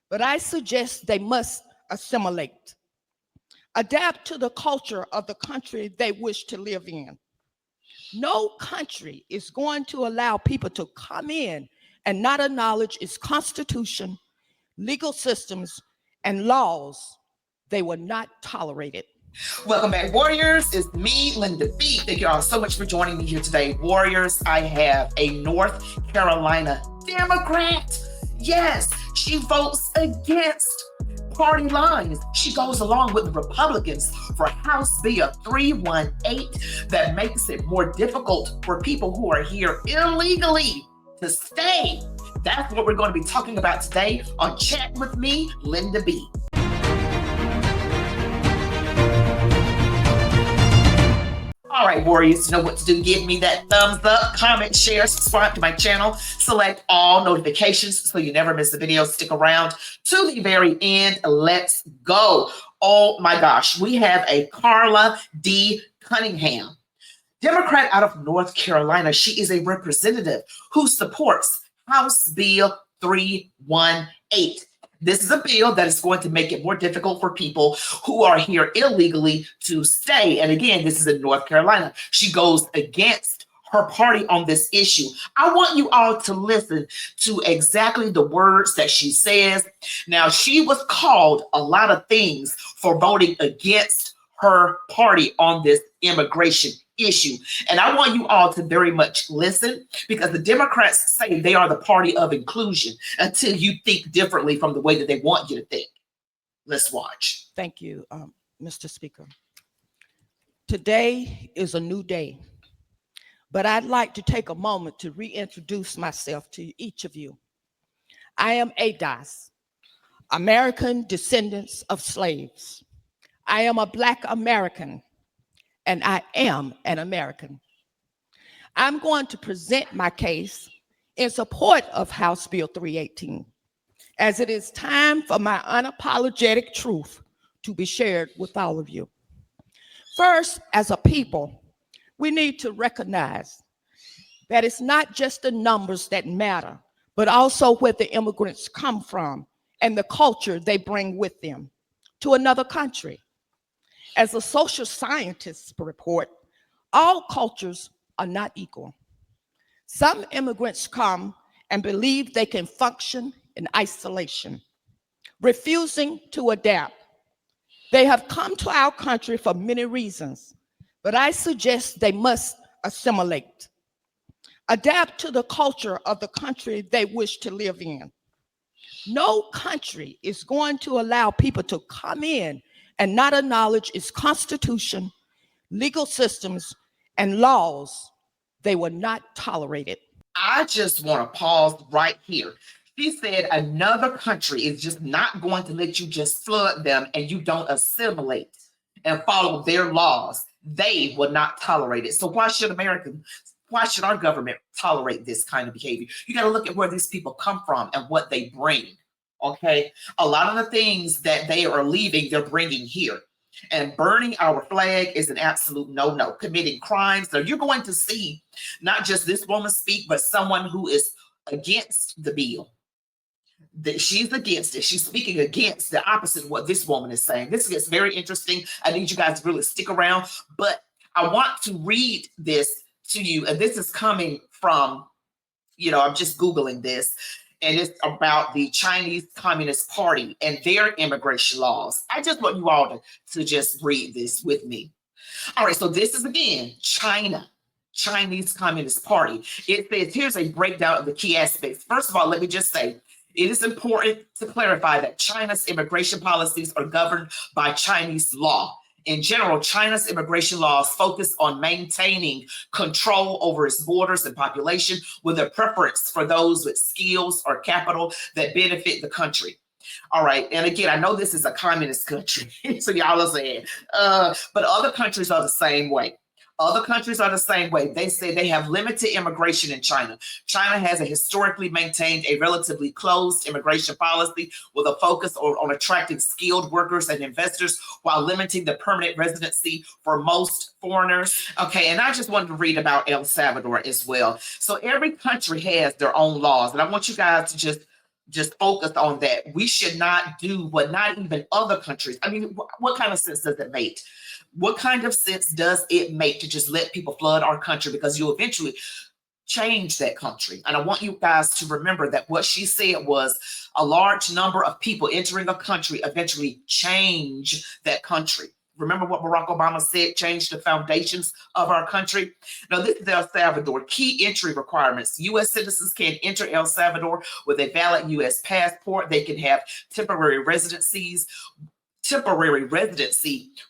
but I suggest they must assimilate, adapt to the culture of the country they wish to live in. No country is going to allow people to come in and not acknowledge its constitution, legal systems, and laws. They will not tolerate it. Welcome back, Warriors. It's me, Linda B. Thank you all so much for joining me here today. Warriors, I have a North Carolina Democrat. Yes, she votes against party lines. She goes along with the Republicans for House Bill 318 that makes it more difficult for people who are here illegally to stay. That's what we're going to be talking about today on Chat with me, Linda B. All right, Warriors, you know what to do. Give me that thumbs up, comment, share, subscribe to my channel, select all notifications so you never miss a video. Stick around to the very end. Let's go. Oh my gosh, we have a Carla D Cunningham, Democrat out of North Carolina. She is a representative who supports House Bill 318. This is a bill that is going to make it more difficult for people who are here illegally to stay. And again, this is in North Carolina. She goes against her party on this issue. I want you all to listen to exactly the words that she says. Now, she was called a lot of things for voting against her party on this immigration issue. And I want you all to very much listen, because the Democrats say they are the party of inclusion until you think differently from the way that they want you to think. Let's watch. Thank you, Mr. Speaker. Today is a new day, but I'd like to take a moment to reintroduce myself to each of you. I am ADOS, American Descendants of Slaves. I am a Black American, and I am an American. I'm going to present my case in support of House Bill 318, as it is time for my unapologetic truth to be shared with all of you. First, as a people, we need to recognize that it's not just the numbers that matter, but also where the immigrants come from and the culture they bring with them to another country. As the social scientists report, all cultures are not equal. Some immigrants come and believe they can function in isolation, refusing to adapt. They have come to our country for many reasons, but I suggest they must assimilate, adapt to the culture of the country they wish to live in. No country is going to allow people to come in and not acknowledge its constitution, legal systems, and laws. They will not tolerate it. I just want to pause right here. She said another country is just not going to let you just flood them and you don't assimilate and follow their laws. They will not tolerate it. So why should our government tolerate this kind of behavior? You got to look at where these people come from and what they bring. Okay, a lot of the things that they are leaving, they're bringing here. And burning our flag is an absolute no-no. Committing crimes. So you're going to see not just this woman speak, but someone who is against the bill. That she's against it. She's speaking against the opposite of what this woman is saying. This gets very interesting. I need you guys to really stick around. But I want to read this to you. And this is coming from, I'm just Googling this. And it's about the Chinese Communist Party and their immigration laws. I just want you all to just read this with me. All right, so this is, again, Chinese Communist Party. It says, here's a breakdown of the key aspects. First of all, let me just say, it is important to clarify that China's immigration policies are governed by Chinese law. In general, China's immigration laws focus on maintaining control over its borders and population with a preference for those with skills or capital that benefit the country. All right. And again, I know this is a communist country, so y'all are saying, but other countries are the same way. Other countries are the same way. They say they have limited immigration in China. China has historically maintained a relatively closed immigration policy with a focus on attracting skilled workers and investors while limiting the permanent residency for most foreigners. Okay, and I just wanted to read about El Salvador as well. So every country has their own laws, and I want you guys to just just focus on that. We should not do what not even other countries. I mean, what kind of sense does it make? What kind of sense does it make to just let people flood our country? Because you'll eventually change that country. And I want you guys to remember that what she said was a large number of people entering a country eventually change that country. Remember what Barack Obama said, change the foundations of our country? Now, this is El Salvador. Key entry requirements. U.S. citizens can enter El Salvador with a valid U.S. passport. They can have temporary residency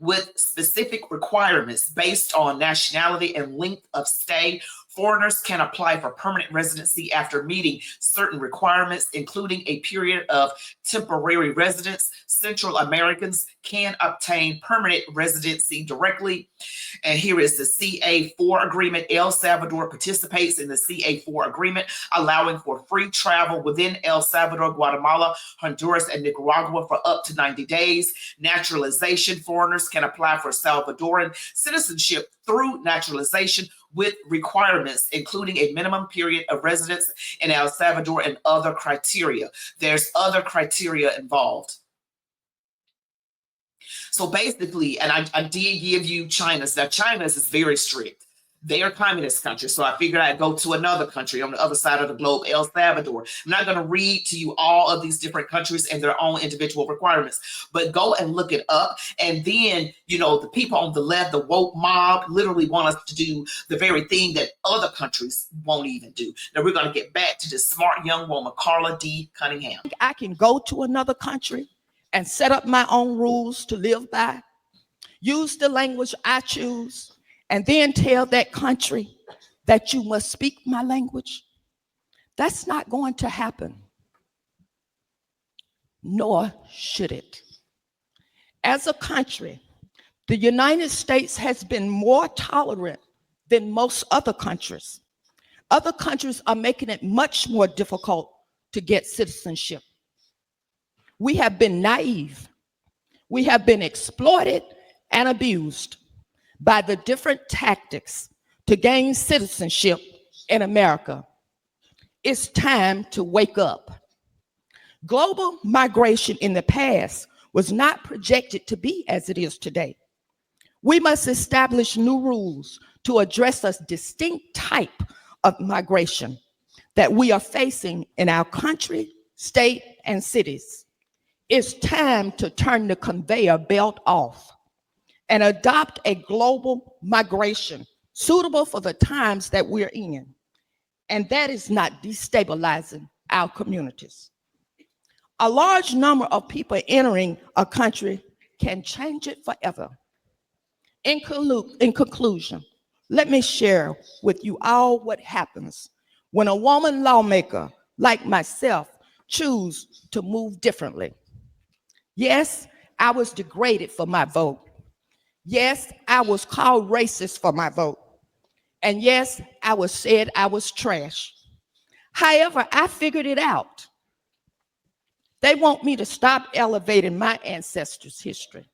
with specific requirements based on nationality and length of stay. Foreigners can apply for permanent residency after meeting certain requirements, including a period of temporary residence. Central Americans can obtain permanent residency directly. And here is the CA4 agreement. El Salvador participates in the CA4 agreement, allowing for free travel within El Salvador, Guatemala, Honduras, and Nicaragua for up to 90 days. Naturalization. Foreigners can apply for Salvadoran citizenship through naturalization with requirements, including a minimum period of residence in El Salvador and other criteria. There's other criteria involved. So basically, and I did give you China's. Now, China's is very strict. They are communist country. So I figured I'd go to another country on the other side of the globe, El Salvador. I'm not going to read to you all of these different countries and their own individual requirements, but go and look it up. And then, you know, the people on the left, the woke mob, literally want us to do the very thing that other countries won't even do. Now we're going to get back to this smart young woman, Carla D Cunningham. I can go to another country and set up my own rules to live by, use the language I choose, and then tell that country that you must speak my language. That's not going to happen, nor should it. As a country, the United States has been more tolerant than most other countries. Other countries are making it much more difficult to get citizenship. We have been naive. We have been exploited and abused by the different tactics to gain citizenship in America. It's time to wake up. Global migration in the past was not projected to be as it is today. We must establish new rules to address a distinct type of migration that we are facing in our country, state, and cities. It's time to turn the conveyor belt off and adopt a global migration suitable for the times that we're in. And that is not destabilizing our communities. A large number of people entering a country can change it forever. In conclusion, let me share with you all what happens when a woman lawmaker like myself choose to move differently. Yes, I was degraded for my vote. Yes, I was called racist for my vote. And yes, I was said I was trash. However, I figured it out. They want me to stop elevating my ancestors' history.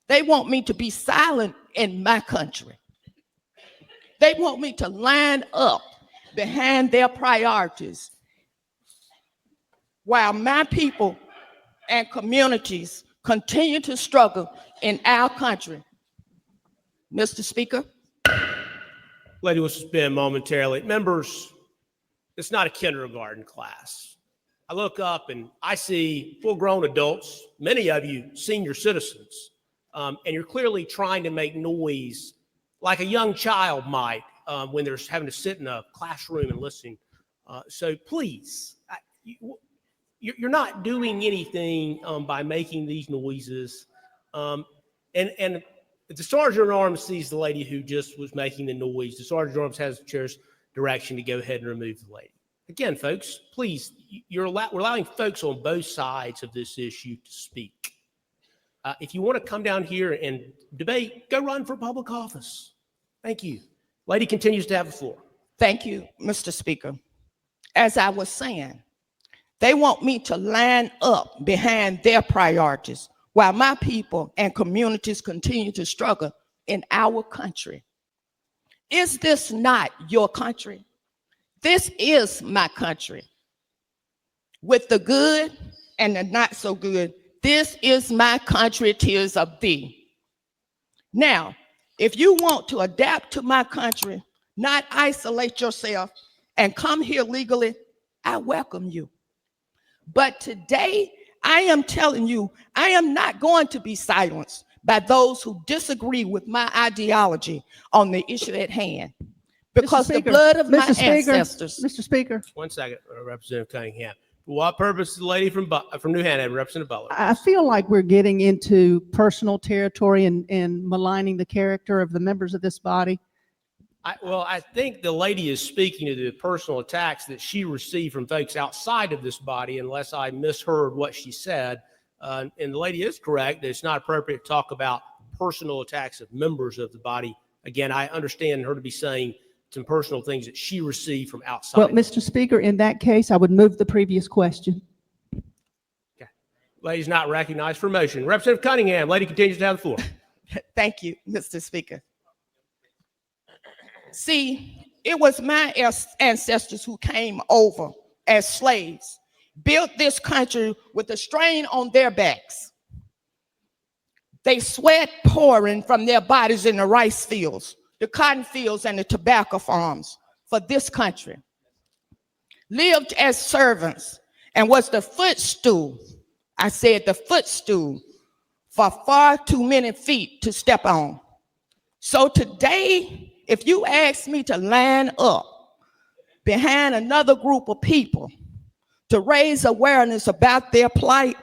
They want me to be silent in my country. They want me to line up behind their priorities while my people and communities continue to struggle in our country. Mr. Speaker. Lady will suspend momentarily. Members, it's not a kindergarten class. I look up and I see full-grown adults, many of you senior citizens, and you're clearly trying to make noise like a young child might when they're having to sit in a classroom and listen. So please, you're not doing anything by making these noises. And the Sergeant at Arms sees the lady who just was making the noise. The Sergeant at Arms has the chair's direction to go ahead and remove the lady. Again, folks, please, we're allowing folks on both sides of this issue to speak. If you want to come down here and debate, go run for public office. Thank you. Lady continues to have the floor. Thank you, Mr. Speaker. As I was saying, they want me to line up behind their priorities while my people and communities continue to struggle in our country. Is this not your country? This is my country. with the good and the not so good. This is my country, 'tis of thee. Now, if you want to adapt to my country, not isolate yourself and come here legally, I welcome you. But today, I am telling you, I am not going to be silenced by those who disagree with my ideology on the issue at hand. Because the blood of my ancestors. Mr. Speaker, 1 second, Representative Cunningham. For what purpose is the lady from New Hanover, Representative Butler? I feel like we're getting into personal territory and maligning the character of the members of this body. I think the lady is speaking to the personal attacks that she received from folks outside of this body, unless I misheard what she said. And the lady is correct that it's not appropriate to talk about personal attacks of members of the body. Again, I understand her to be saying some personal things that she received from outside. Well, Mr. Speaker, in that case, I would move the previous question. Okay. Lady's not recognized for motion. Representative Cunningham, lady continues to have the floor. Thank you, Mr. Speaker. See, it was my ancestors who came over as slaves, built this country with a strain on their backs. They sweat pouring from their bodies in the rice fields, the cotton fields, and the tobacco farms for this country. Lived as servants and was the footstool, I said the footstool, for far too many feet to step on. So today, if you ask me to line up behind another group of people to raise awareness about their plight,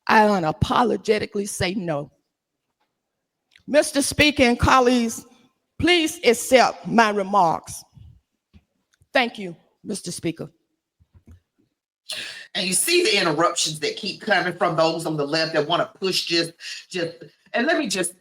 I unapologetically say no. Mr. Speaker and colleagues, please accept my remarks. Thank you, Mr. Speaker. And you see the interruptions that keep coming from those on the left that want to push just, and let me just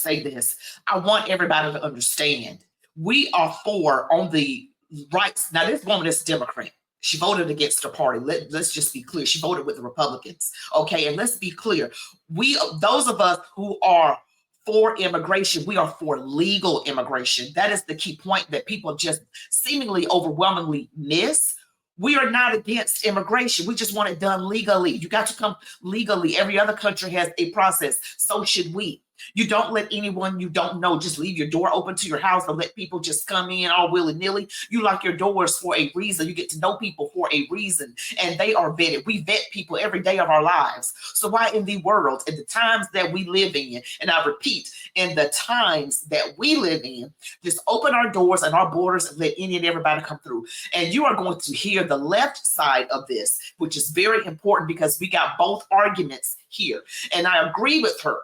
say this. I want everybody to understand. We are for on the rights. Now, this woman is Democrat. She voted against the party. Let's just be clear. She voted with the Republicans. Okay, and let's be clear. Those of us who are for immigration, we are for legal immigration. That is the key point that people just seemingly overwhelmingly miss. We are not against immigration. We just want it done legally. You got to come legally. Every other country has a process. So should we. You don't let anyone you don't know just leave your door open to your house and let people just come in all willy-nilly. You lock your doors for a reason. You get to know people for a reason, and they are vetted. We vet people every day of our lives. So why in the world, in the times that we live in, and I repeat, in the times that we live in, just open our doors and our borders and let any and everybody come through? And you are going to hear the left side of this, which is very important because we got both arguments here. And I agree with her.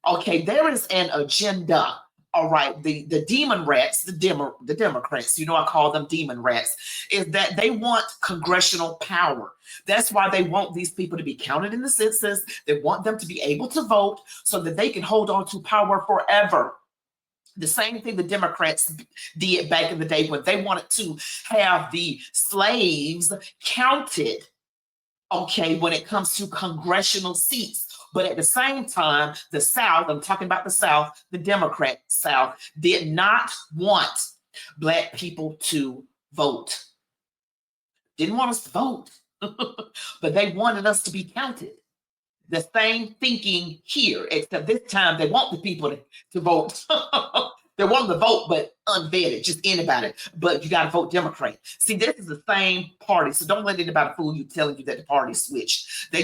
Okay, there is an agenda. All right, the demon rats, the Democrats, you know, I call them demon rats, is that they want congressional power. That's why they want these people to be counted in the census. They want them to be able to vote so that they can hold on to power forever. The same thing the Democrats did back in the day when they wanted to have the slaves counted, okay, when it comes to congressional seats. But at the same time, the South, I'm talking about the South, the Democrat South, did not want Black people to vote. Didn't want us to vote, but they wanted us to be counted. The same thinking here, except this time they want the people to vote. They want to vote, but unvetted, just anybody. But you got to vote Democrat. See, this is the same party. So don't let anybody fool you telling you that the party switched. I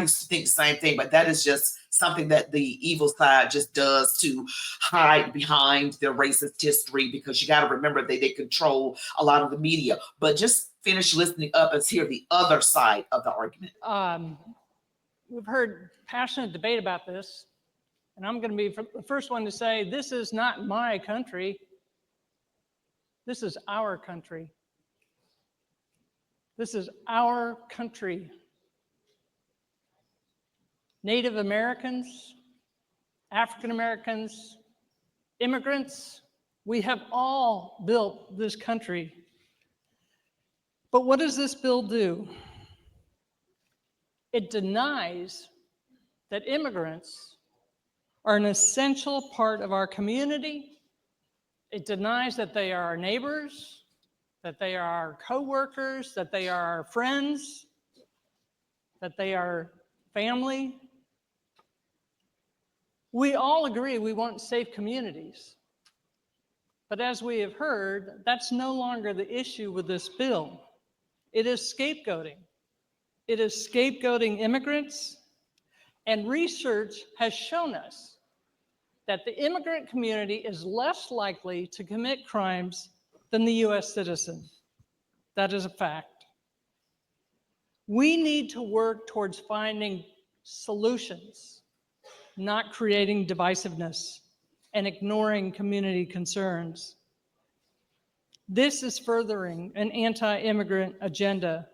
used to think the same thing, but that is just something that the evil side just does to hide behind their racist history, because you got to remember they control a lot of the media. But just finish listening up and hear the other side of the argument. We've heard passionate debate about this. And I'm going to be the first one to say, this is not my country. This is our country. This is our country. Native Americans, African Americans, immigrants, we have all built this country. But what does this bill do? It denies that immigrants are an essential part of our community. It denies that they are our neighbors, that they are our co-workers, that they are our friends. that they are family. We all agree we want safe communities. But as we have heard, that's no longer the issue with this bill. It is scapegoating. It is scapegoating immigrants, and research has shown us that the immigrant community is less likely to commit crimes than the US citizen. That is a fact. We need to work towards finding solutions, not creating divisiveness and ignoring community concerns. This is furthering an anti-immigrant agenda,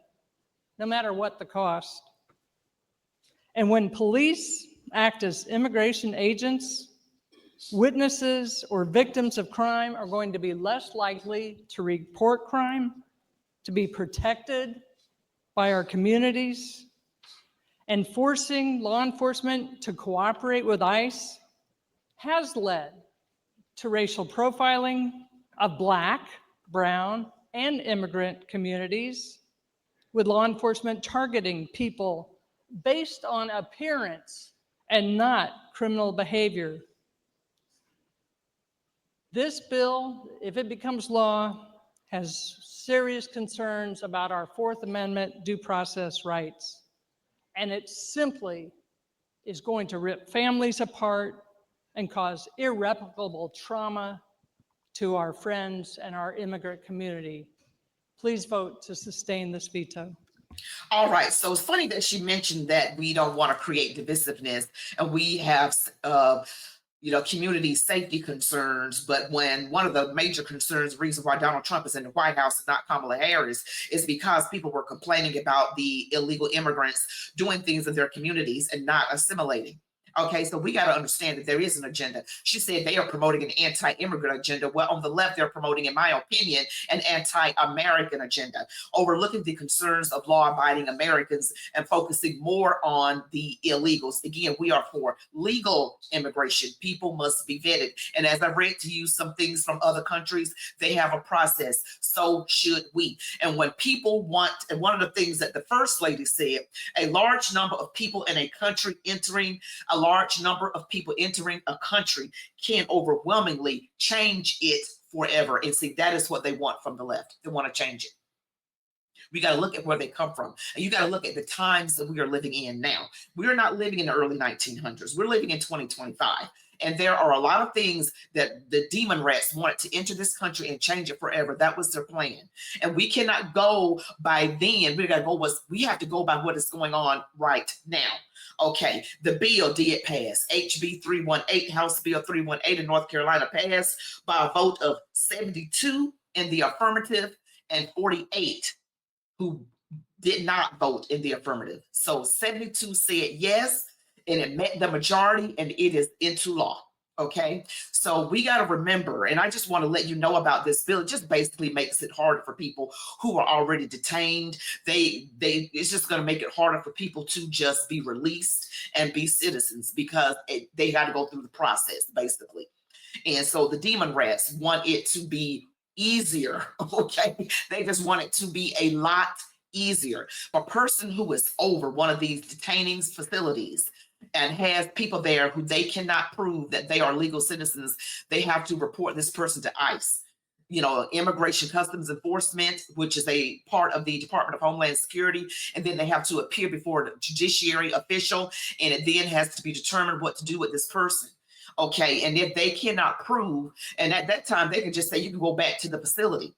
no matter what the cost. And when police act as immigration agents, witnesses or victims of crime are going to be less likely to report crime, to be protected by our communities, and forcing law enforcement to cooperate with ICE has led to racial profiling of Black, brown, and immigrant communities, with law enforcement targeting people based on appearance and not criminal behavior. This bill, if it becomes law, has serious concerns about our Fourth Amendment due process rights. And it simply is going to rip families apart and cause irreparable trauma to our friends and our immigrant community. Please vote to sustain this veto. All right, so it's funny that she mentioned that we don't want to create divisiveness and we have community safety concerns, but when one of the major concerns, reason why Donald Trump is in the White House and not Kamala Harris, is because people were complaining about the illegal immigrants doing things in their communities and not assimilating. Okay, so we got to understand that there is an agenda. She said they are promoting an anti-immigrant agenda. Well, on the left, they're promoting, in my opinion, an anti-American agenda, overlooking the concerns of law-abiding Americans and focusing more on the illegals. Again, we are for legal immigration. People must be vetted. And as I read to you some things from other countries, they have a process. So should we. And when people want, and one of the things that the First Lady said, a large number of people in a country entering a country can overwhelmingly change it forever. And see, that is what they want from the left. They want to change it. We got to look at where they come from. And you got to look at the times that we are living in now. We are not living in the early 1900s. We're living in 2025. And there are a lot of things that the demon rats wanted to enter this country and change it forever. That was their plan. And we cannot go by then. We have to go by what is going on right now. Okay, the bill did pass. HB 318, House Bill 318 in North Carolina passed by a vote of 72 in the affirmative and 48 who did not vote in the affirmative. So 72 said yes, and it met the majority, and it is into law. Okay, so we got to remember, and I just want to let you know about this bill. It just basically makes it harder for people who are already detained. It's just going to make it harder for people to just be released and be citizens, because they got to go through the process, basically. And so the demon rats want it to be easier. Okay, they just want it to be a lot easier. A person who is over one of these detaining facilities and has people there who they cannot prove that they are legal citizens, they have to report this person to ICE. Immigration Customs Enforcement, which is a part of the Department of Homeland Security, and then they have to appear before the judiciary official, and it then has to be determined what to do with this person. Okay, and if they cannot prove, and at that time they can just say you can go back to the facility.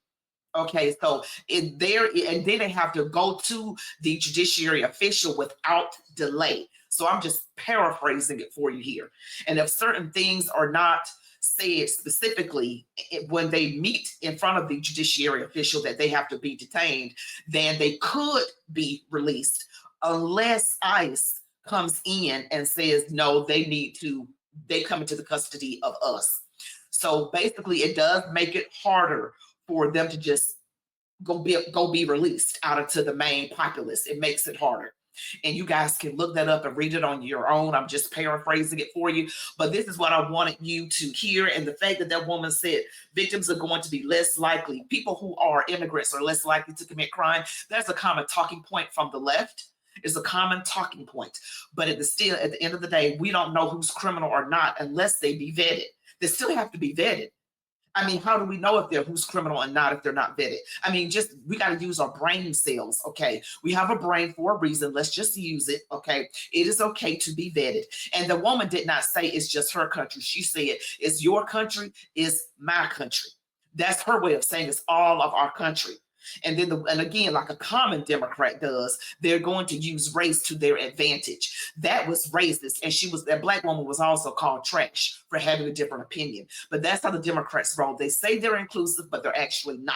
Okay, so and then they have to go to the judiciary official without delay. So I'm just paraphrasing it for you here. And if certain things are not said specifically when they meet in front of the judiciary official that they have to be detained, then they could be released unless ICE comes in and says, no, they come into the custody of us. So basically it does make it harder for them to just go be released out into the main populace. It makes it harder. And you guys can look that up and read it on your own. I'm just paraphrasing it for you. But this is what I wanted you to hear. And the fact that that woman said victims are going to be less likely, people who are immigrants are less likely to commit crime, that's a common talking point from the left. It's a common talking point. But at the end of the day, we don't know who's criminal or not unless they be vetted. They still have to be vetted. I mean, how do we know if they're who's criminal and not if they're not vetted? I mean, we got to use our brain cells, okay? We have a brain for a reason. Let's just use it, okay? It is okay to be vetted. And the woman did not say it's just her country. She said it's your country, it's my country. That's her way of saying it's all of our country. And then, and again, like a common Democrat does, they're going to use race to their advantage. That was racist. And that Black woman was also called trash for having a different opinion. But that's how the Democrats roll. They say they're inclusive, but they're actually not.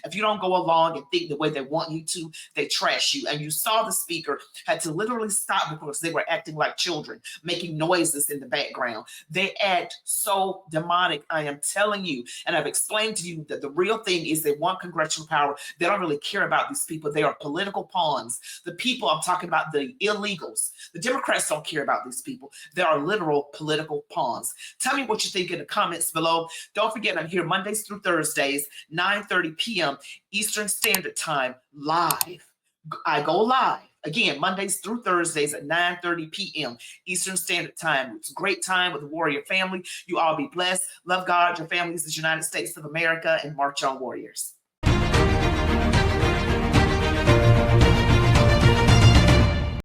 If you don't go along and think the way they want you to, they trash you. And you saw the speaker had to literally stop because they were acting like children, making noises in the background. They act so demonic, I am telling you. And I've explained to you that the real thing is they want congressional power. They don't really care about these people. They are political pawns. The people, I'm talking about the illegals. The Democrats don't care about these people. They are literal political pawns. Tell me what you think in the comments below. Don't forget, I'm here Mondays through Thursdays, 9:30 p.m. Eastern Standard Time, live. I go live. Again, Mondays through Thursdays at 9:30 p.m. Eastern Standard Time. It's a great time with the Warrior family. You all be blessed. Love God, your families, the United States of America, and march on, Warriors.